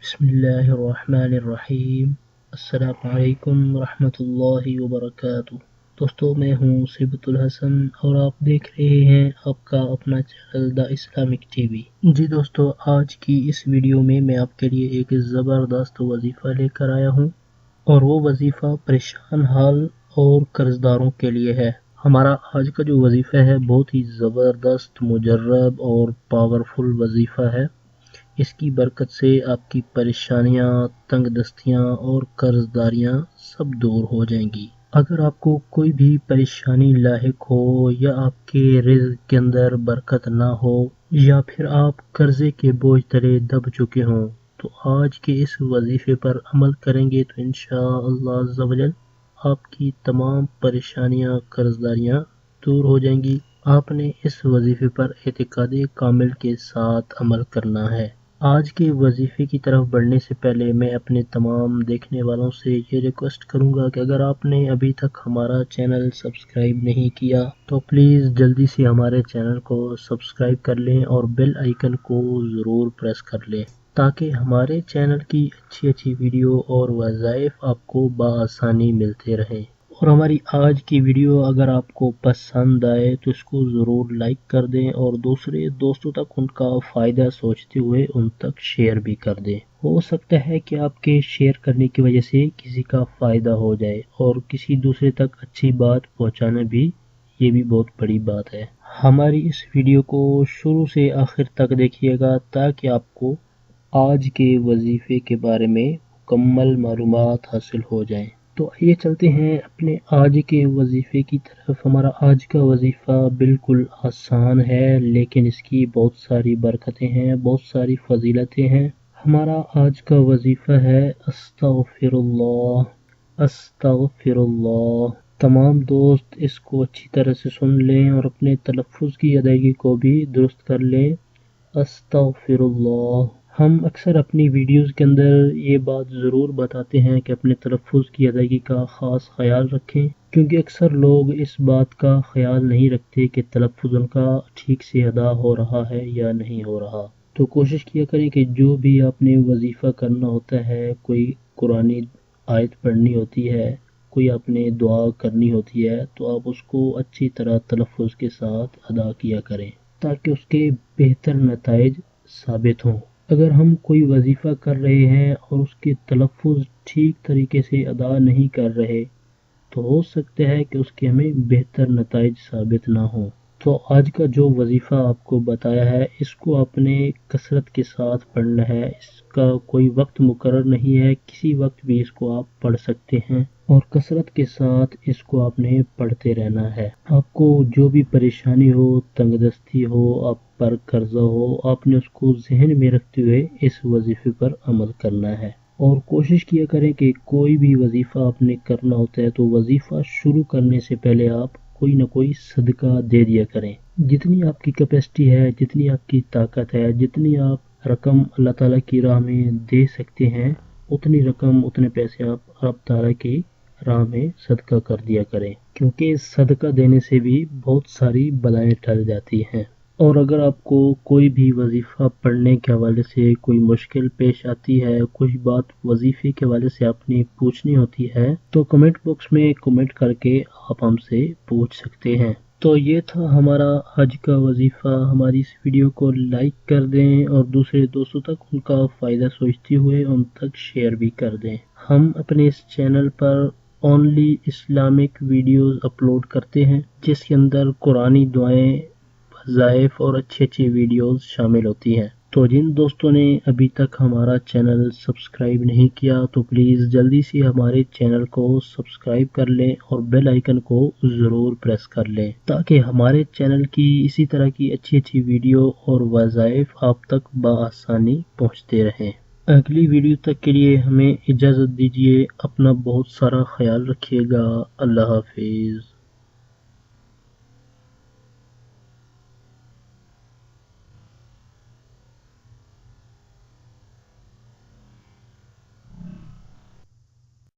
بسم اللہ الرحمن الرحیم۔ السلام علیکم ورحمۃ اللہ وبرکاتہ۔ دوستو، میں ہوں صبت الحسن اور آپ دیکھ رہے ہیں آپ کا اپنا channel the Islamic T V. جی دوستو، آج کی اس ویڈیو میں آپ کے لیے ایک زبردست وظیفہ لے کر آیا ہوں، اور وہ وظیفہ پریشان حال اور قرض داروں کے لیے ہے۔ ہمارا آج کا جو وظیفہ ہے بہت ہی زبردست، مجرب اور پاورفل وظیفہ ہے۔ اس کی برکت سے آپ کی پریشانیاں، تنگ دستیاں اور قرض داریاں سب دور ہو جائیں گی۔ اگر آپ کو کوئی بھی پریشانی لاحق ہو، یا آپ کے رزق کے اندر برکت نہ ہو، یا پھر آپ قرضے کے بوجھ تلے دب چکے ہوں، تو آج کے اس وظیفے پر عمل کریں گے تو انشاءاللہ عز و جل آپ کی تمام پریشانیاں، قرض داریاں دور ہو جائیں گی۔ آپ نے اس وظیفے پر اعتقاد کامل کے ساتھ عمل کرنا ہے۔ آج کے وظیفے کی طرف بڑھنے سے پہلے میں اپنے تمام دیکھنے والوں سے یہ ریکویسٹ کروں گا کہ اگر آپ نے ابھی تک ہمارا چینل سبسکرائب نہیں کیا تو پلیز جلدی سے ہمارے چینل کو سبسکرائب کر لیں اور بیل آئیکن کو ضرور پریس کر لیں، تاکہ ہمارے چینل کی اچھی ویڈیو اور وظائف آپ کو بآسانی ملتے رہیں۔ اور ہماری آج کی ویڈیو اگر آپ کو پسند آئے تو اس کو ضرور لائک کر دیں، اور دوسرے دوستوں تک ان کا فائدہ سوچتے ہوئے ان تک شیئر بھی کر دیں۔ ہو سکتا ہے کہ آپ کے شیئر کرنے کی وجہ سے کسی کا فائدہ ہو جائے، اور کسی دوسرے تک اچھی بات پہنچانا بھی، یہ بھی بہت بڑی بات ہے۔ ہماری اس ویڈیو کو شروع سے آخر تک دیکھیے گا تاکہ آپ کو آج کے وظیفے کے بارے میں مکمل معلومات حاصل ہو جائیں۔ تو آئیے چلتے ہیں اپنے آج کے وظیفے کی طرف۔ ہمارا آج کا وظیفہ بالکل آسان ہے، لیکن اس کی بہت ساری برکتیں ہیں، بہت ساری فضیلتیں ہیں۔ ہمارا آج کا وظیفہ ہے استغفر اللہ، استغفر اللہ۔ تمام دوست اس کو اچھی طرح سے سن لیں اور اپنے تلفظ کی ادائیگی کو بھی درست کر لیں۔ استغفر اللہ۔ ہم اکثر اپنی ویڈیوز کے اندر یہ بات ضرور بتاتے ہیں کہ اپنے تلفظ کی ادائیگی کا خاص خیال رکھیں، کیونکہ اکثر لوگ اس بات کا خیال نہیں رکھتے کہ تلفظ ان کا ٹھیک سے ادا ہو رہا ہے یا نہیں ہو رہا۔ تو کوشش کیا کریں کہ جو بھی آپ نے وظیفہ کرنا ہوتا ہے، کوئی قرآنی آیت پڑھنی ہوتی ہے، کوئی آپ نے دعا کرنی ہوتی ہے، تو آپ اس کو اچھی طرح تلفظ کے ساتھ ادا کیا کریں، تاکہ اس کے بہتر نتائج ثابت ہوں۔ اگر ہم کوئی وظیفہ کر رہے ہیں اور اس کے تلفظ ٹھیک طریقے سے ادا نہیں کر رہے، تو ہو سکتا ہے کہ اس کے ہمیں بہتر نتائج ثابت نہ ہوں۔ تو آج کا جو وظیفہ آپ کو بتایا ہے، اس کو آپ نے کثرت کے ساتھ پڑھنا ہے۔ اس کا کوئی وقت مقرر نہیں ہے، کسی وقت بھی اس کو آپ پڑھ سکتے ہیں، اور کثرت کے ساتھ اس کو آپ نے پڑھتے رہنا ہے۔ آپ کو جو بھی پریشانی ہو، تنگ دستی ہو، آپ پر قرضہ ہو، آپ نے اس کو ذہن میں رکھتے ہوئے اس وظیفے پر عمل کرنا ہے۔ اور کوشش کیا کریں کہ کوئی بھی وظیفہ آپ نے کرنا ہوتا ہے تو وظیفہ شروع کرنے سے پہلے آپ کوئی نہ کوئی صدقہ دے دیا کریں۔ جتنی آپ کی کیپیسٹی ہے، جتنی آپ کی طاقت ہے، جتنی آپ رقم اللہ تعالیٰ کی راہ میں دے سکتے ہیں، اتنی رقم، اتنے پیسے آپ رب تعالیٰ کی راہ میں صدقہ کر دیا کریں، کیونکہ صدقہ دینے سے بھی بہت ساری بلائیں ٹل جاتی ہیں۔ اور اگر آپ کو کوئی بھی وظیفہ پڑھنے کے حوالے سے کوئی مشکل پیش آتی ہے، کوئی بات وظیفے کے حوالے سے آپ نے پوچھنی ہوتی ہے، تو کمنٹ باکس میں کمنٹ کر کے آپ ہم سے پوچھ سکتے ہیں۔ تو یہ تھا ہمارا آج کا وظیفہ۔ ہماری اس ویڈیو کو لائک کر دیں اور دوسرے دوستوں تک ان کا فائدہ سوچتے ہوئے ان تک شیئر بھی کر دیں۔ ہم اپنے اس چینل پر اونلی اسلامک ویڈیوز اپلوڈ کرتے ہیں، جس کے اندر قرآنی دعائیں، وظائف اور اچھی ویڈیوز شامل ہوتی ہیں۔ تو جن دوستوں نے ابھی تک ہمارا چینل سبسکرائب نہیں کیا تو پلیز جلدی سے ہمارے چینل کو سبسکرائب کر لیں اور بیل آئیکن کو ضرور پریس کر لیں، تاکہ ہمارے چینل کی اسی طرح کی اچھی ویڈیو اور وظائف آپ تک بآسانی پہنچتے رہیں۔ اگلی ویڈیو تک کے لیے ہمیں اجازت دیجیے۔ اپنا بہت سارا خیال رکھیے گا۔ اللہ حافظ۔